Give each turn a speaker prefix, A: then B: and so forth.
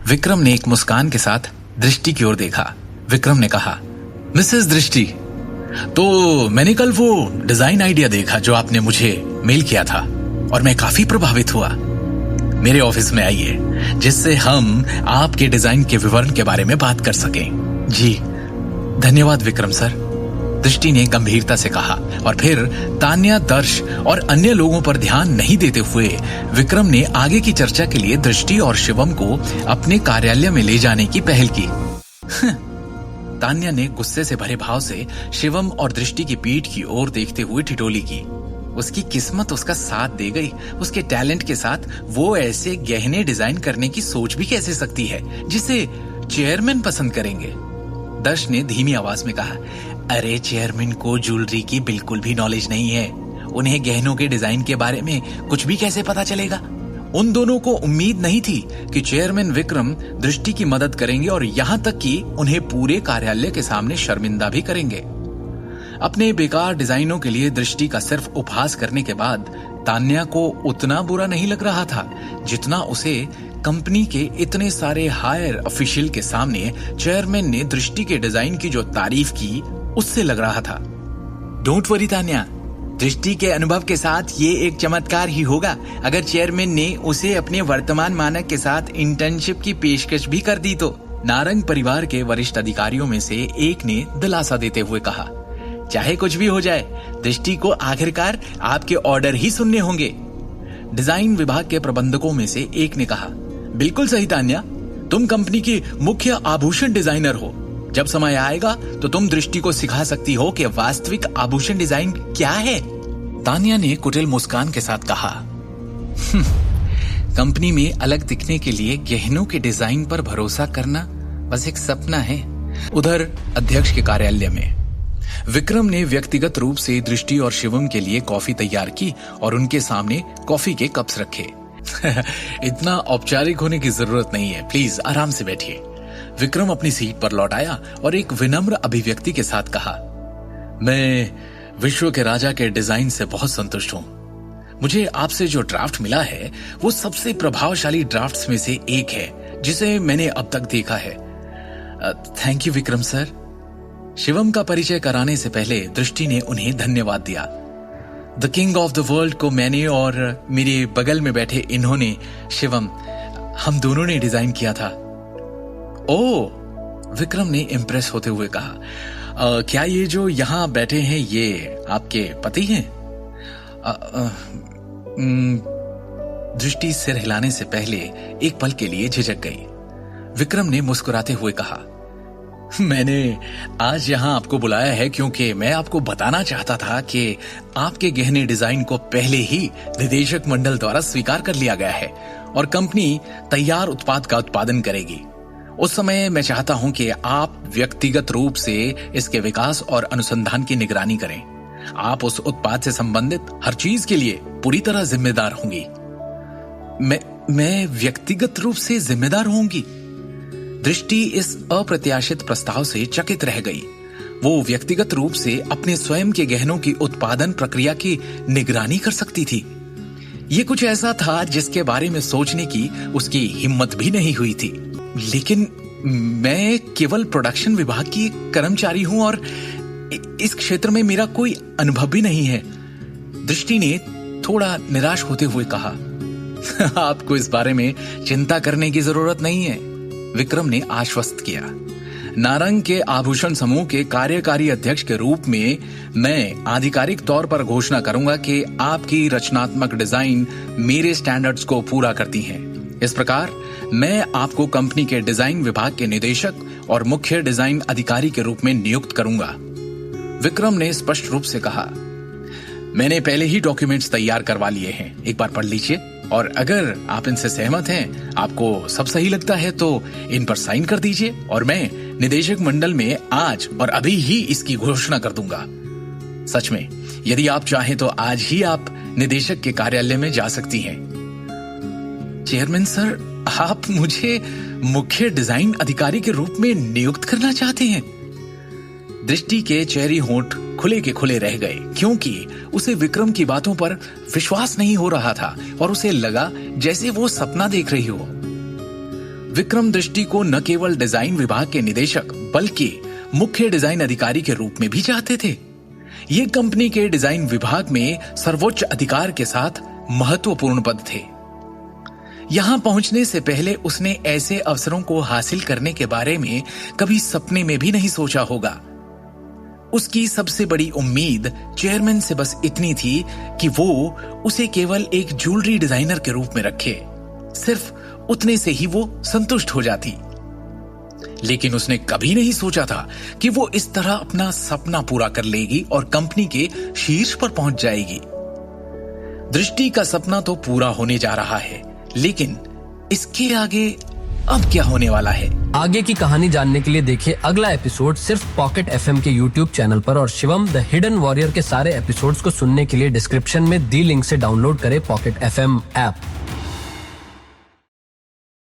A: विक्रम ने एक मुस्कान के साथ दृष्टि की ओर देखा। विक्रम ने कहा, मिसेस दृष्टि, तो मैंने कल वो डिजाइन आइडिया देखा जो आपने मुझे मेल किया था और मैं काफी प्रभावित हुआ। मेरे ऑफिस में आइए जिससे हम आपके डिजाइन के विवरण के बारे में बात कर सकें। जी धन्यवाद विक्रम सर, दृष्टि ने गंभीरता से कहा और फिर तान्या, दर्श और अन्य लोगों पर ध्यान नहीं देते हुए विक्रम ने आगे की चर्चा के लिए दृष्टि और शिवम को अपने कार्यालय में ले जाने की पहल की। तान्या ने गुस्से से भरे भाव से शिवम और दृष्टि की पीठ की ओर देखते हुए ठिठोली की। उसकी किस्मत उसका साथ दे गई। उसके टैलेंट के साथ वो ऐसे गहने डिजाइन करने की सोच भी कैसे सकती है जिसे चेयरमैन पसंद करेंगे। दर्श ने धीमी आवाज में कहा, अरे चेयरमैन को ज्वेलरी की बिल्कुल भी नॉलेज नहीं है, उन्हें गहनों के डिजाइन के बारे में कुछ भी कैसे पता चलेगा। उन दोनों को उम्मीद नहीं थी कि चेयरमैन विक्रम दृष्टि की मदद करेंगे और यहाँ तक कि उन्हें पूरे कार्यालय के सामने शर्मिंदा भी करेंगे। अपने बेकार डिजाइनों के लिए दृष्टि का सिर्फ उपहास करने के बाद तान्या को उतना बुरा नहीं लग रहा था जितना उसे कंपनी के इतने सारे हायर ऑफिशियल के सामने चेयरमैन ने दृष्टि के डिजाइन की जो तारीफ की उससे लग रहा था। डोंट वरी तान्या, दृष्टि के अनुभव के साथ ये एक चमत्कार ही होगा अगर चेयरमैन ने उसे अपने वर्तमान मानक के साथ इंटर्नशिप की पेशकश भी कर दी तो। नारंग परिवार के वरिष्ठ अधिकारियों में से एक ने दिलासा देते हुए कहा, चाहे कुछ भी हो जाए, दृष्टि को आखिरकार आपके ऑर्डर ही सुनने होंगे। डिजाइन विभाग के प्रबंधकों में से एक ने कहा, बिल्कुल सही तान्या, तुम कंपनी की मुख्य आभूषण डिजाइनर हो। जब समय आएगा तो तुम दृष्टि को सिखा सकती हो कि वास्तविक आभूषण डिजाइन क्या है। तान्या ने कुटिल मुस्कान के साथ कहा, कंपनी में अलग दिखने के लिए गहनों के डिजाइन पर भरोसा करना बस एक सपना है। उधर अध्यक्ष के कार्यालय में विक्रम ने व्यक्तिगत रूप से दृष्टि और शिवम के लिए कॉफी तैयार की और उनके सामने कॉफी के कप्स रखे। इतना औपचारिक होने की जरूरत नहीं है, प्लीज आराम से बैठिए। विक्रम अपनी सीट पर लौट आया और एक विनम्र अभिव्यक्ति के साथ कहा, मैं विश्व के राजा के डिजाइन से बहुत संतुष्ट हूं। मुझे आपसे जो ड्राफ्ट मिला है वो सबसे प्रभावशाली ड्राफ्ट्स में से एक है जिसे मैंने अब तक देखा है। Thank you Vikram sir. Shivam का परिचय कराने से पहले दृष्टि ने उन्हें धन्यवाद दिया। The king of the world को मैंने और मेरे बगल में बैठे इन्होंने, शिवम, हम दोनों ने डिजाइन किया था। ओह, विक्रम ने इम्प्रेस होते हुए कहा, क्या ये जो यहाँ बैठे हैं ये आपके पति हैं? दृष्टि सिर हिलाने से पहले एक पल के लिए झिझक गई। विक्रम ने मुस्कुराते हुए कहा, मैंने आज यहां आपको बुलाया है क्योंकि मैं आपको बताना चाहता था कि आपके गहने डिजाइन को पहले ही निदेशक मंडल द्वारा स्वीकार कर लिया गया है और कंपनी तैयार उत्पाद का उत्पादन करेगी। उस समय मैं चाहता हूं कि आप व्यक्तिगत रूप से इसके विकास और अनुसंधान की निगरानी करें। आप उस उत्पाद से संबंधित हर चीज के लिए पूरी तरह जिम्मेदार होंगी। मैं व्यक्तिगत रूप से जिम्मेदार होंगी? दृष्टि इस अप्रत्याशित प्रस्ताव से चकित रह गई। वो व्यक्तिगत रूप से अपने स्वयं के गहनों की उत्पादन प्रक्रिया की निगरानी कर सकती थी। ये कुछ ऐसा था जिसके बारे में सोचने की उसकी हिम्मत भी नहीं हुई थी। लेकिन मैं केवल प्रोडक्शन विभाग की कर्मचारी हूं और इस क्षेत्र में मेरा कोई अनुभव भी नहीं है। दृष्टि ने थोड़ा निराश होते हुए कहा, आपको इस बारे में चिंता करने की जरूरत नहीं है, विक्रम ने आश्वस्त किया। नारंग के आभूषण समूह के कार्यकारी अध्यक्ष के रूप में मैं आधिकारिक तौर पर घोषणा करूंगा कि आपकी रचनात्मक डिजाइन मेरे स्टैंडर्ड्स को पूरा करती हैं। इस प्रकार मैं आपको कंपनी के डिजाइन विभाग के निदेशक और मुख्य डिजाइन अधिकारी के रूप में नियुक्त करूंगा। विक्रम ने स्पष्ट रूप से कहा, मैंने पहले ही डॉक्यूमेंट्स तैयार करवा लिए हैं, एक बार पढ़ लीजिए और अगर आप इनसे सहमत हैं, आपको सब सही लगता है तो इन पर साइन कर दीजिए और मैं निदेशक मंडल में आज और अभी ही इसकी घोषणा कर दूंगा। सच में, यदि आप चाहें तो आज ही आप निदेशक के कार्यालय में जा सकती हैं। चेयरमैन सर, आप मुझे मुख्य डिजाइन अधिकारी के रूप में नियुक्त करना चाहते हैं? दृष्टि के चेहरी होंठ खुले के खुले रह गए क्योंकि उसे विक्रम की बातों पर विश्वास नहीं हो रहा था और उसे लगा जैसे वो सपना देख रही हो। विक्रम दृष्टि को न केवल डिजाइन विभाग के निदेशक बल्कि मुख्य डिजाइन अधिकारी के रूप में भी चाहते थे। ये कंपनी के डिजाइन विभाग में सर्वोच्च अधिकार के साथ महत्वपूर्ण पद थे। यहां पहुंचने से पहले उसने ऐसे अवसरों को हासिल करने के बारे में कभी सपने में भी नहीं सोचा होगा। उसकी सबसे बड़ी उम्मीद चेयरमैन से बस इतनी थी कि वो उसे केवल एक ज्वेलरी डिजाइनर के रूप में रखे। सिर्फ उतने से ही वो संतुष्ट हो जाती। लेकिन उसने कभी नहीं सोचा था कि वो इस तरह अपना सपना पूरा कर लेगी और कंपनी के शीर्ष पर पहुंच जाएगी। दृष्टि का सपना तो पूरा होने जा रहा है, लेकिन इसके आगे अब क्या होने वाला है?
B: आगे की कहानी जानने के लिए देखिए अगला एपिसोड सिर्फ पॉकेट एफएम के यूट्यूब चैनल पर, और शिवम द हिडन वॉरियर के सारे एपिसोड्स को सुनने के लिए डिस्क्रिप्शन में दी लिंक से डाउनलोड करें पॉकेट एफएम ऐप।